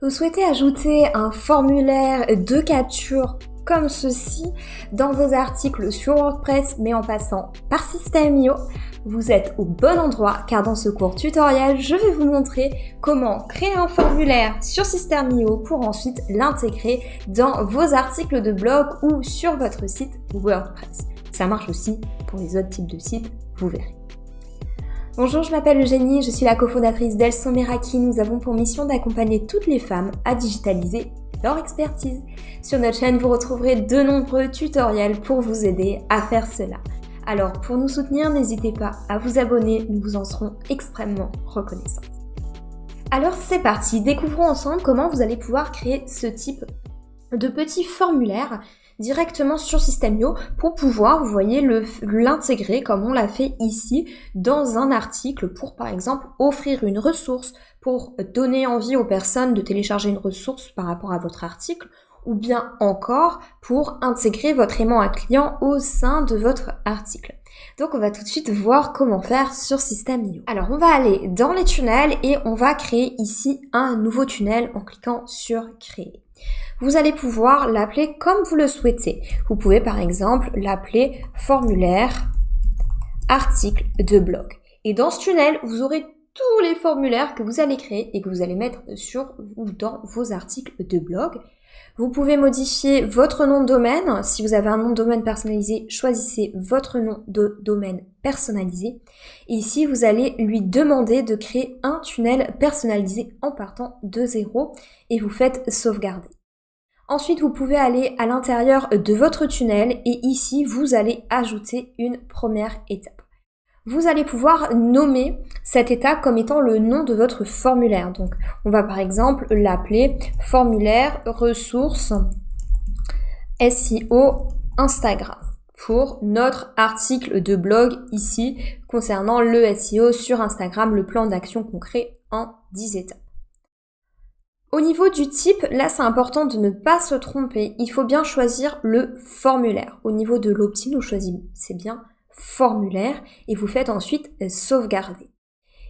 Vous souhaitez ajouter un formulaire de capture comme ceci dans vos articles sur WordPress mais en passant par System.io, vous êtes au bon endroit car dans ce court tutoriel, je vais vous montrer comment créer un formulaire sur System.io pour ensuite l'intégrer dans vos articles de blog ou sur votre site WordPress. Ça marche aussi pour les autres types de sites, vous verrez. Bonjour, je m'appelle Eugénie, je suis la cofondatrice d'Elson Meraki. Nous avons pour mission d'accompagner toutes les femmes à digitaliser leur expertise. Sur notre chaîne, vous retrouverez de nombreux tutoriels pour vous aider à faire cela. Alors, pour nous soutenir, n'hésitez pas à vous abonner, nous vous en serons extrêmement reconnaissants. Alors, c'est parti, découvrons ensemble comment vous allez pouvoir créer ce type de petits formulaires directement sur System.io pour pouvoir, vous voyez, l'intégrer comme on l'a fait ici dans un article pour, par exemple, offrir une ressource, pour donner envie aux personnes de télécharger une ressource par rapport à votre article, ou bien encore pour intégrer votre aimant à client au sein de votre article. Donc on va tout de suite voir comment faire sur System.io. Alors on va aller dans les tunnels et on va créer ici un nouveau tunnel en cliquant sur créer. Vous allez pouvoir l'appeler comme vous le souhaitez. Vous pouvez par exemple l'appeler formulaire article de blog. Et dans ce tunnel, vous aurez tous les formulaires que vous allez créer et que vous allez mettre sur ou dans vos articles de blog. Vous pouvez modifier votre nom de domaine. Si vous avez un nom de domaine personnalisé, choisissez votre nom de domaine personnalisé. Et ici, vous allez lui demander de créer un tunnel personnalisé en partant de zéro et vous faites sauvegarder. Ensuite, vous pouvez aller à l'intérieur de votre tunnel et ici, vous allez ajouter une première étape. Vous allez pouvoir nommer cette étape comme étant le nom de votre formulaire. Donc, on va par exemple l'appeler formulaire ressources SEO Instagram pour notre article de blog ici concernant le SEO sur Instagram, le plan d'action concret en 10 étapes. Au niveau du type, là c'est important de ne pas se tromper, il faut bien choisir le formulaire. Au niveau de l'opt-in, vous choisissez bien formulaire et vous faites ensuite sauvegarder.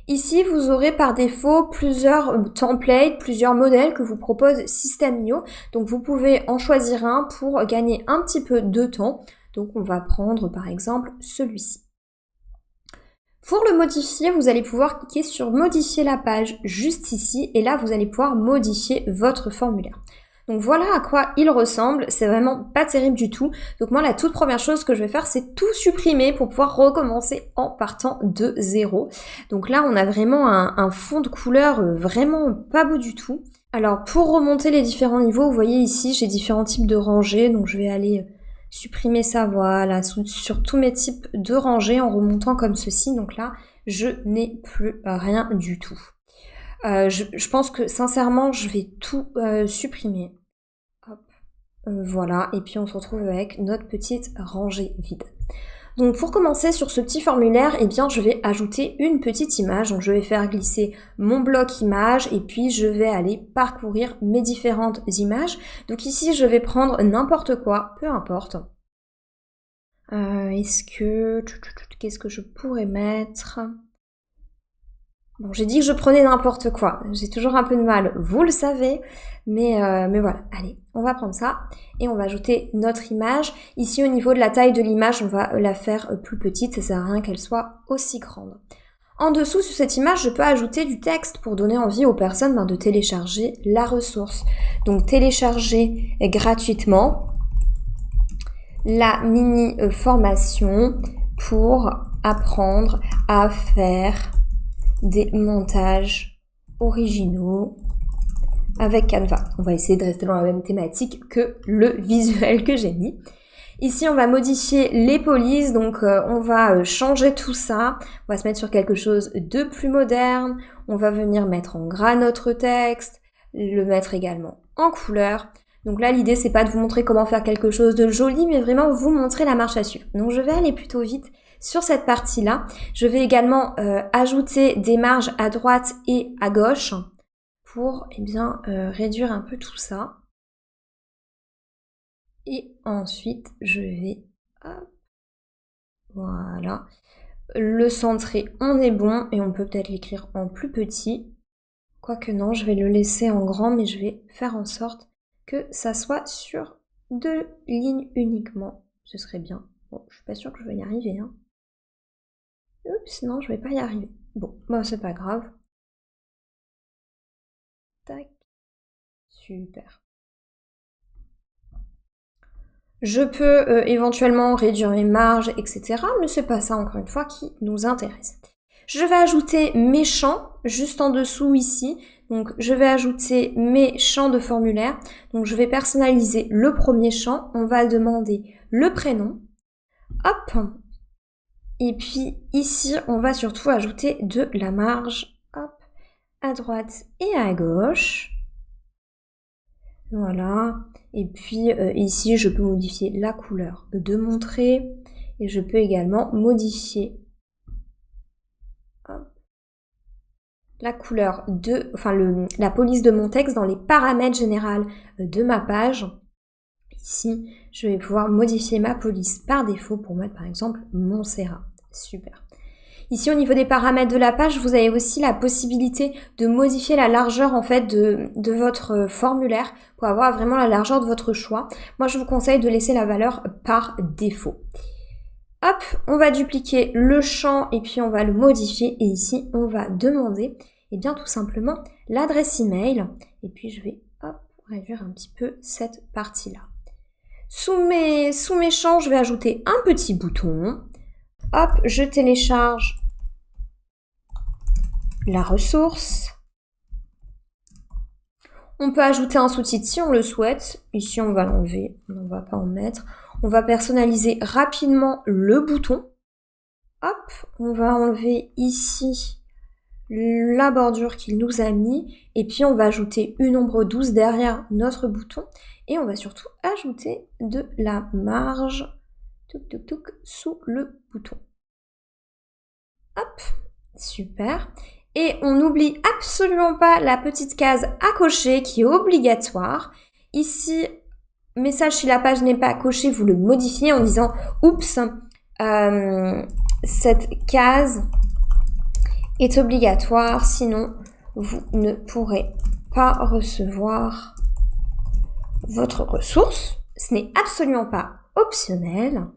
Ici, vous aurez par défaut plusieurs templates, plusieurs modèles que vous propose System.io. Donc vous pouvez en choisir un pour gagner un petit peu de temps. Donc on va prendre par exemple celui-ci. Pour le modifier, vous allez pouvoir cliquer sur modifier la page juste ici et là vous allez pouvoir modifier votre formulaire. Donc voilà à quoi il ressemble, c'est vraiment pas terrible du tout. Donc moi la toute première chose que je vais faire c'est tout supprimer pour pouvoir recommencer en partant de zéro. Donc là on a vraiment un fond de couleur vraiment pas beau du tout. Alors pour remonter les différents niveaux, vous voyez ici j'ai différents types de rangées, donc je vais aller supprimer ça, voilà, sur tous mes types de rangées en remontant comme ceci. Donc là, je n'ai plus rien du tout. Je pense que sincèrement, je vais tout supprimer. Hop, voilà, et puis on se retrouve avec notre petite rangée vide. Donc pour commencer sur ce petit formulaire, eh bien je vais ajouter une petite image. Donc je vais faire glisser mon bloc image et puis je vais aller parcourir mes différentes images. Donc ici je vais prendre n'importe quoi, peu importe. Qu'est-ce que je pourrais mettre? Bon, j'ai dit que je prenais n'importe quoi. J'ai toujours un peu de mal, vous le savez, mais voilà. Allez, on va prendre ça et on va ajouter notre image. Ici, au niveau de la taille de l'image, on va la faire plus petite. Ça sert à rien qu'elle soit aussi grande. En dessous, sur cette image, je peux ajouter du texte pour donner envie aux personnes de télécharger la ressource. Donc, télécharger gratuitement la mini formation pour apprendre à faire des montages originaux avec Canva. On va essayer de rester dans la même thématique que le visuel que j'ai mis. Ici, on va modifier les polices, donc on va changer tout ça. On va se mettre sur quelque chose de plus moderne. On va venir mettre en gras notre texte, le mettre également en couleur. Donc là, l'idée, c'est pas de vous montrer comment faire quelque chose de joli, mais vraiment vous montrer la marche à suivre. Donc je vais aller plutôt vite sur cette partie-là. Je vais également ajouter des marges à droite et à gauche pour réduire un peu tout ça. Et ensuite, je vais... Hop, voilà. Le centrer, on est bon. Et on peut peut-être l'écrire en plus petit. Quoique non, je vais le laisser en grand, mais je vais faire en sorte que ça soit sur 2 lignes uniquement. Ce serait bien. Bon, je suis pas sûre que je vais y arriver, hein. Oups, non, je vais pas y arriver. Bon, bah c'est pas grave. Tac. Super. Je peux éventuellement réduire mes marges, etc. Mais c'est pas ça, encore une fois, qui nous intéresse. Je vais ajouter mes champs juste en dessous ici. Donc, je vais ajouter mes champs de formulaire. Donc, je vais personnaliser le premier champ. On va demander le prénom. Hop. Et puis, ici, on va surtout ajouter de la marge. Hop. À droite et à gauche. Voilà. Et puis ici, je peux modifier la couleur de mon trait et je peux également modifier la couleur la police de mon texte dans les paramètres généraux de ma page. Ici, je vais pouvoir modifier ma police par défaut pour mettre par exemple Montserrat. Super. Ici, au niveau des paramètres de la page, vous avez aussi la possibilité de modifier la largeur en fait de votre formulaire pour avoir vraiment la largeur de votre choix. Moi, je vous conseille de laisser la valeur par défaut. Hop, on va dupliquer le champ et puis on va le modifier. Et ici, on va demander, eh bien, tout simplement, l'adresse email. Et puis, je vais, hop, réduire un petit peu cette partie-là. Sous mes champs, je vais ajouter un petit bouton. Hop, je télécharge la ressource. On peut ajouter un sous-titre si on le souhaite. Ici, on va l'enlever. On ne va pas en mettre. On va personnaliser rapidement le bouton. Hop, on va enlever ici la bordure qu'il nous a mis. Et puis, on va ajouter une ombre douce derrière notre bouton. Et on va surtout ajouter de la marge sous le bouton. Hop, super. Et on n'oublie absolument pas la petite case à cocher qui est obligatoire. Ici, message si la page n'est pas cochée, vous le modifiez en disant « Oups, cette case est obligatoire, sinon vous ne pourrez pas recevoir votre ressource. » Ce n'est absolument pas optionnel.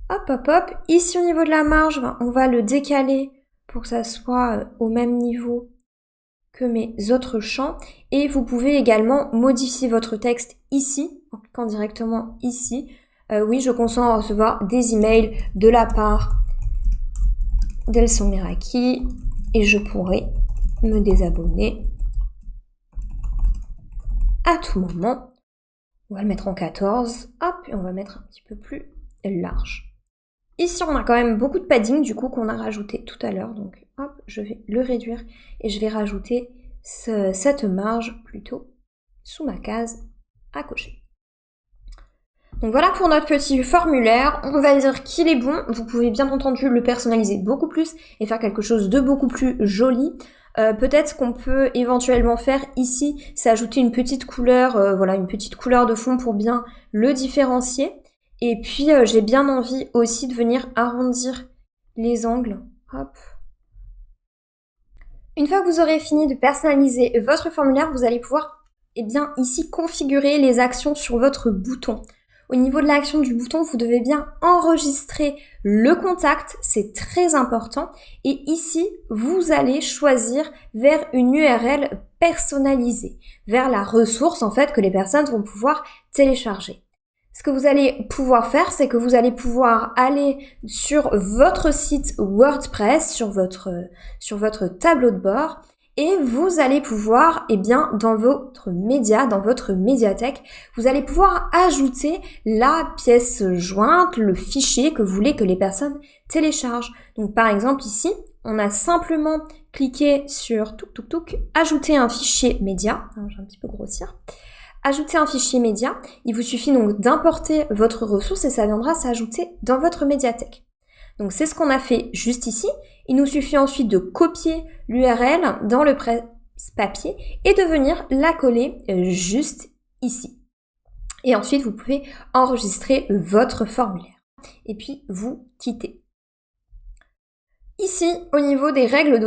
Hop, hop, hop. Ici, au niveau de la marge, on va le décaler pour que ça soit au même niveau que mes autres champs. Et vous pouvez également modifier votre texte ici, en cliquant directement ici. Oui, je consens à recevoir des emails de la part d'Elson Meraki et je pourrai me désabonner à tout moment. On va le mettre en 14. Hop, et on va mettre un petit peu plus large. Ici, on a quand même beaucoup de padding du coup qu'on a rajouté tout à l'heure. Donc, hop, je vais le réduire et je vais rajouter cette marge plutôt sous ma case à cocher. Donc voilà pour notre petit formulaire. On va dire qu'il est bon. Vous pouvez bien entendu le personnaliser beaucoup plus et faire quelque chose de beaucoup plus joli. Peut-être qu'on peut éventuellement faire ici, c'est ajouter une petite couleur, voilà, une petite couleur de fond pour bien le différencier. Et puis, j'ai bien envie aussi de venir arrondir les angles. Hop. Une fois que vous aurez fini de personnaliser votre formulaire, vous allez pouvoir, eh bien, ici, configurer les actions sur votre bouton. Au niveau de l'action du bouton, vous devez bien enregistrer le contact, c'est très important. Et ici, vous allez choisir vers une URL personnalisée, vers la ressource, en fait, que les personnes vont pouvoir télécharger. Ce que vous allez pouvoir faire, c'est que vous allez pouvoir aller sur votre site WordPress, sur votre tableau de bord, et vous allez pouvoir, eh bien, dans votre média, dans votre médiathèque, vous allez pouvoir ajouter la pièce jointe, le fichier que vous voulez que les personnes téléchargent. Donc, par exemple, ici, on a simplement cliqué sur ajouter un fichier média. Alors, je vais un petit peu grossir. Ajouter un fichier média, il vous suffit donc d'importer votre ressource et ça viendra s'ajouter dans votre médiathèque. Donc c'est ce qu'on a fait juste ici. Il nous suffit ensuite de copier l'URL dans le presse-papier et de venir la coller juste ici. Et ensuite, vous pouvez enregistrer votre formulaire. Et puis, vous quittez. Ici, au niveau des règles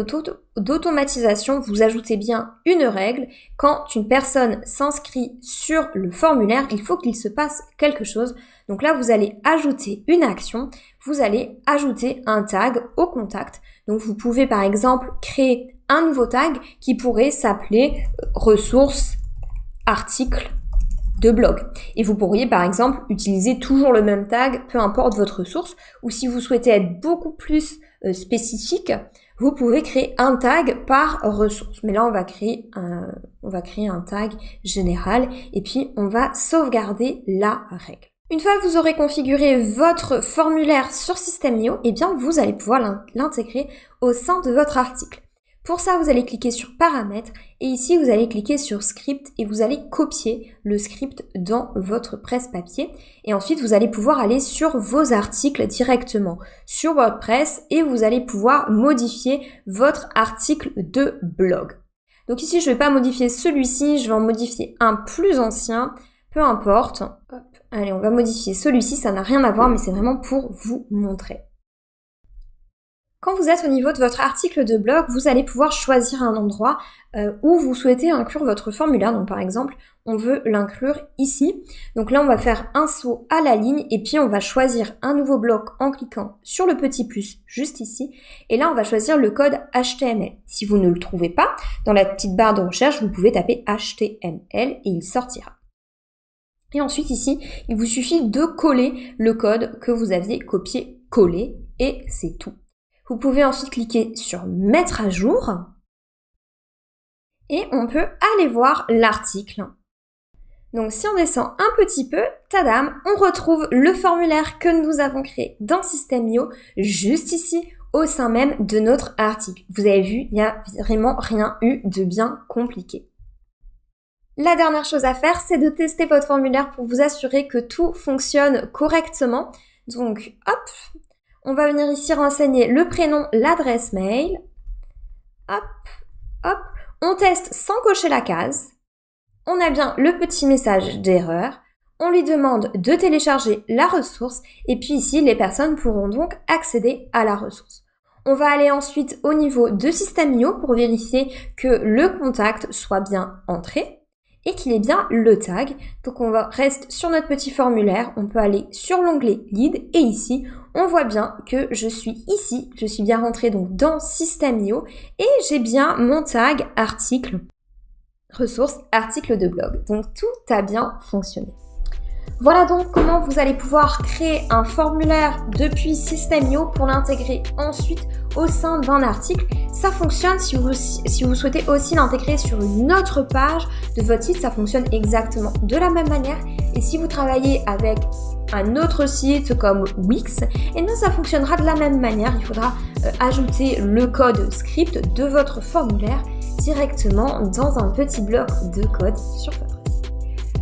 d'automatisation, vous ajoutez bien une règle. Quand une personne s'inscrit sur le formulaire, il faut qu'il se passe quelque chose. Donc là, vous allez ajouter une action, vous allez ajouter un tag au contact. Donc vous pouvez par exemple créer un nouveau tag qui pourrait s'appeler ressources, articles de blog. Et vous pourriez par exemple utiliser toujours le même tag, peu importe votre source, ou si vous souhaitez être beaucoup plus spécifique, vous pouvez créer un tag par ressource. Mais là, on va créer un tag général et puis on va sauvegarder la règle. Une fois que vous aurez configuré votre formulaire sur System.io, eh bien, vous allez pouvoir l'intégrer au sein de votre article. Pour ça, vous allez cliquer sur Paramètres et ici, vous allez cliquer sur Script et vous allez copier le script dans votre presse-papier. Et ensuite, vous allez pouvoir aller sur vos articles directement sur WordPress et vous allez pouvoir modifier votre article de blog. Donc ici, je ne vais pas modifier celui-ci, je vais en modifier un plus ancien, peu importe. Hop. Allez, on va modifier celui-ci, ça n'a rien à voir, mais c'est vraiment pour vous montrer. Quand vous êtes au niveau de votre article de blog, vous allez pouvoir choisir un endroit où vous souhaitez inclure votre formulaire. Donc par exemple, on veut l'inclure ici. Donc là, on va faire un saut à la ligne et puis on va choisir un nouveau bloc en cliquant sur le petit plus juste ici. Et là, on va choisir le code HTML. Si vous ne le trouvez pas, dans la petite barre de recherche, vous pouvez taper HTML et il sortira. Et ensuite ici, il vous suffit de coller le code que vous aviez copié-collé et c'est tout. Vous pouvez ensuite cliquer sur mettre à jour et on peut aller voir l'article. Donc si on descend un petit peu, tadam, on retrouve le formulaire que nous avons créé dans System.io juste ici au sein même de notre article. Vous avez vu, il n'y a vraiment rien eu de bien compliqué. La dernière chose à faire, c'est de tester votre formulaire pour vous assurer que tout fonctionne correctement. Donc hop, on va venir ici renseigner le prénom, l'adresse mail. Hop, hop. On teste sans cocher la case. On a bien le petit message d'erreur. On lui demande de télécharger la ressource. Et puis ici, les personnes pourront donc accéder à la ressource. On va aller ensuite au niveau de System.io pour vérifier que le contact soit bien entré et qu'il ait bien le tag. Donc on reste sur notre petit formulaire, on peut aller sur l'onglet Lead et ici, on voit bien que je suis ici, je suis bien rentrée donc dans System.io et j'ai bien mon tag article, ressources, article de blog. Donc tout a bien fonctionné. Voilà donc comment vous allez pouvoir créer un formulaire depuis System.io pour l'intégrer ensuite au sein d'un article. Ça fonctionne si vous souhaitez aussi l'intégrer sur une autre page de votre site, ça fonctionne exactement de la même manière. Et si vous travaillez avec un autre site comme Wix, et bien ça fonctionnera de la même manière. Il faudra ajouter le code script de votre formulaire directement dans un petit bloc de code sur votre site.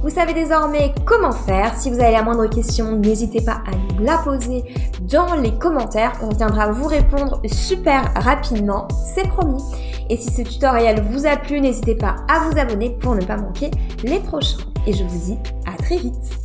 Vous savez désormais comment faire. Si vous avez la moindre question, n'hésitez pas à nous la poser dans les commentaires. On viendra vous répondre super rapidement, c'est promis. Et si ce tutoriel vous a plu, n'hésitez pas à vous abonner pour ne pas manquer les prochains. Et je vous dis à très vite.